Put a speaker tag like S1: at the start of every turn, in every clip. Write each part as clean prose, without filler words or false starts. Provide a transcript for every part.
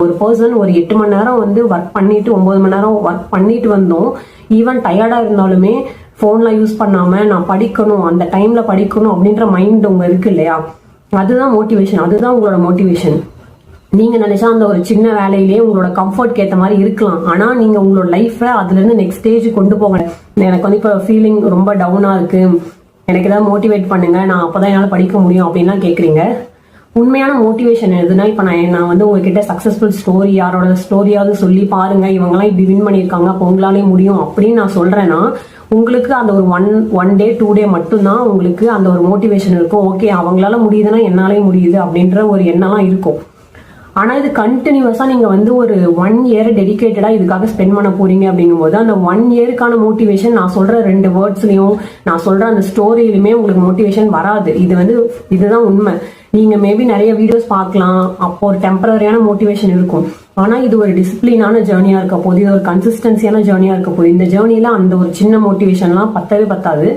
S1: ஒரு பர்சன் ஒரு 8 மணி நேரம் வந்து ஒர்க் பண்ணிட்டு 9 மணி நேரம் ஒர்க் பண்ணிட்டு வந்தோம், ஈவன் டயர்டா இருந்தாலுமே போன்லாம் யூஸ் பண்ணாம நான் படிக்கணும், அந்த டைம்ல படிக்கணும் அப்படின்ற மைண்ட் உங்க இருக்கு இல்லையா, அதுதான் மோட்டிவேஷன். அதுதான் உங்களோட மோட்டிவேஷன். நீங்க நினைச்சா அந்த ஒரு சின்ன வேலையிலேயே உங்களோட கம்ஃபர்ட் ஏற்ற மாதிரி இருக்கலாம், ஆனா நீங்க உங்களோட லைஃபை அதுல இருந்து நெக்ஸ்ட் ஸ்டேஜ் கொண்டு போங்க. எனக்கு வந்து இப்போ ஃபீலிங் ரொம்ப டவுனா இருக்கு, எனக்கு ஏதாவது மோட்டிவேட் பண்ணுங்க, நான் அப்பதான் என்னால படிக்க முடியும் அப்படின்லாம் கேக்குறீங்க. உண்மையான மோட்டிவேஷன் எதுனா, இப்போ நான் வந்து உங்ககிட்ட சக்சஸ்ஃபுல் ஸ்டோரி யாரோட ஸ்டோரியாவது சொல்லி பாருங்க, இவங்கெல்லாம் இப்படி வின் பண்ணியிருக்காங்க, அப்போ உங்களாலே முடியும் அப்படின்னு நான் சொல்றேன்னா, உங்களுக்கு அந்த ஒரு ஒன் டே 2 டே மட்டும்தான் உங்களுக்கு அந்த ஒரு மோட்டிவேஷன் இருக்கும். ஓகே, அவங்களால முடியுதுன்னா என்னாலே முடியுது அப்படின்ற ஒரு எண்ணம்லாம் இருக்கும். ஆனா இது கண்டினியூஸா நீங்க வந்து ஒரு 1 இயர் டெடிகேட்டடா இதுக்காக ஸ்பெண்ட் பண்ண போறீங்க அப்படிங்கும்போது அந்த 1 இயருக்கான மோட்டிவேஷன் நான் சொல்ற 2 வேர்ட்ஸ்லயும் நான் சொல்ற அந்த ஸ்டோரியிலுமே உங்களுக்கு மோட்டிவேஷன் வராது. இதுதான் உண்மை. நீங்க மேபி நிறைய வீடியோஸ் பார்க்கலாம், அப்போ ஒரு டெம்பரரியான மோட்டிவேஷன் இருக்கும். ஆனா இது ஒரு டிசிப்ளினான ஜேர்னியா இருக்க போது, இது ஒரு கன்சிஸ்டன்சியான ஜேர்னியா இருக்க போது. இந்த ஜேர்னில அந்த ஒரு சின்ன மோட்டிவேஷன்லாம் பத்தவே பத்தாது.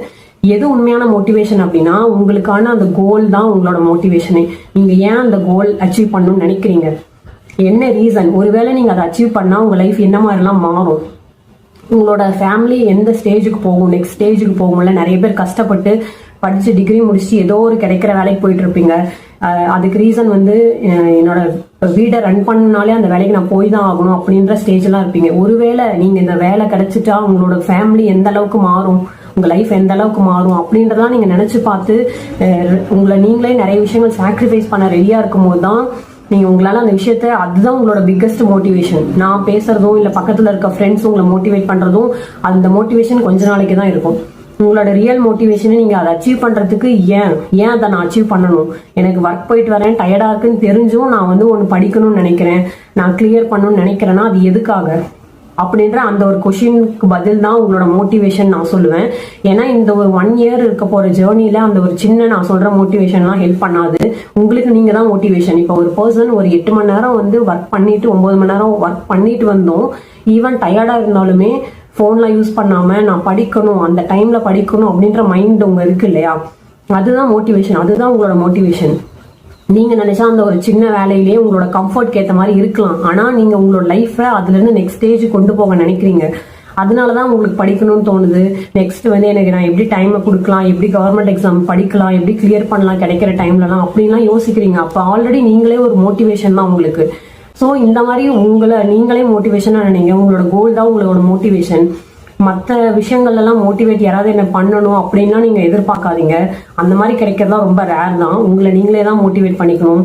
S1: எது உண்மையான மோட்டிவேஷன் அப்படின்னா, உங்களுக்கான அந்த கோல் தான் உங்களோட மோட்டிவேஷனே. நீங்க ஏன் அந்த கோல் அச்சீவ் பண்ணணும்னு நினைக்கிறீங்க, என்ன ரீசன், ஒருவேளை நீங்க அதை அச்சீவ் பண்ணா உங்க லைஃப் என்ன மாதிரிலாம் மாறும், உங்களோட ஃபேமிலி எந்த ஸ்டேஜுக்கு போகும், நெக்ஸ்ட் ஸ்டேஜுக்கு போகும்ல. நிறைய பேர் கஷ்டப்பட்டு படிச்சு டிகிரி முடிச்சுட்டு ஏதோ ஒரு கிடைக்கிற வேலைக்கு போயிட்டு இருப்பீங்க. அதுக்கு ரீசன் வந்து என்னோட வீடை ரன் பண்ணனாலே அந்த வேலைக்கு நான் போய் தான் ஆகணும் அப்படின்ற ஸ்டேஜ்லாம் இருப்பீங்க. ஒருவேளை நீங்க இந்த வேலை கிடைச்சிட்டா உங்களோட ஃபேமிலி எந்த அளவுக்கு மாறும், உங்க லைஃப் எந்த அளவுக்கு மாறும் அப்படின்றதான் நீங்க நினைச்சு பார்த்து உங்களை நீங்களே நிறைய விஷயங்கள் சாக்ரிஃபைஸ் பண்ண ரெடியா இருக்கும் போது தான் நீங்க உங்களால அந்த விஷயத்த, அதுதான் உங்களோட பிக்கஸ்ட் மோட்டிவேஷன். நான் பேசுறதும் இல்ல பக்கத்துல இருக்க ஃப்ரெண்ட்ஸ் உங்களை மோட்டிவேட் பண்றதும், அந்த மோட்டிவேஷன் கொஞ்ச நாளைக்கு தான் இருக்கும். உங்களோட ரியல் மோட்டிவேஷனை நீங்க அதை அச்சீவ் பண்றதுக்கு ஏன் அதை நான் அச்சீவ் பண்ணணும், எனக்கு ஒர்க் போயிட்டு வரேன் டயர்டா இருக்குன்னு தெரிஞ்சும் நான் வந்து ஒன்று படிக்கணும்னு நினைக்கிறேன், நான் கிளியர் பண்ணணும்னு நினைக்கிறேன்னா அது எதுக்காக அப்படின்ற அந்த ஒரு கொஸ்டினுக்கு பதில் தான் உங்களோட மோட்டிவேஷன் நான் சொல்லுவேன். ஏன்னா இந்த ஒரு 1 இயர் இருக்க போற ஜேர்னில அந்த ஒரு சின்ன நான் சொல்ற மோட்டிவேஷன்லாம் ஹெல்ப் பண்ணாது. உங்களுக்கு நீங்க தான் மோட்டிவேஷன். இப்போ ஒரு பர்சன் ஒரு 8 மணி நேரம் வந்து ஒர்க் பண்ணிட்டு 9 மணி நேரம் ஒர்க் பண்ணிட்டு வந்தோம், ஈவன் டயர்டா இருந்தாலுமே போன்லாம் யூஸ் பண்ணாம நான் படிக்கணும், அந்த டைம்ல படிக்கணும் அப்படின்ற மைண்ட் உங்க இருக்கு இல்லையா, அதுதான் மோட்டிவேஷன். அதுதான் உங்களோட மோட்டிவேஷன். நீங்க நினைச்சா அந்த ஒரு சின்ன வேலையிலேயே உங்களோட கம்ஃபர்ட் ஏற்ற மாதிரி இருக்கலாம், ஆனா நீங்க உங்களோட லைஃபை அதுல இருந்து நெக்ஸ்ட் ஸ்டேஜ் கொண்டு போக நினைக்கிறீங்க. அதனாலதான் உங்களுக்கு படிக்கணும்னு தோணுது. நெக்ஸ்ட் வந்து எனக்கு நான் எப்படி டைமை கொடுக்கலாம், எப்படி கவர்மெண்ட் எக்ஸாம் படிக்கலாம், எப்படி கிளியர் பண்ணலாம் கிடைக்கிற டைம்லலாம் அப்படின்லாம் யோசிக்கிறீங்க. அப்போ ஆல்ரெடி நீங்களே ஒரு மோட்டிவேஷன் தான் உங்களுக்கு. ஸோ இந்த மாதிரி உங்களை நீங்களே மோட்டிவேஷனா நினைங்க. உங்களோட கோல் தான் உங்களோட மோட்டிவேஷன். மற்ற விஷயங்கள்லாம் மோட்டிவேட் யாராவது என்ன பண்ணணும் அப்படின்னா நீங்க எதிர்பார்க்காதீங்க. அந்த மாதிரி கிடைக்கிறதா ரொம்ப ரேர் தான். உங்களை நீங்களே தான் மோட்டிவேட் பண்ணிக்கணும்.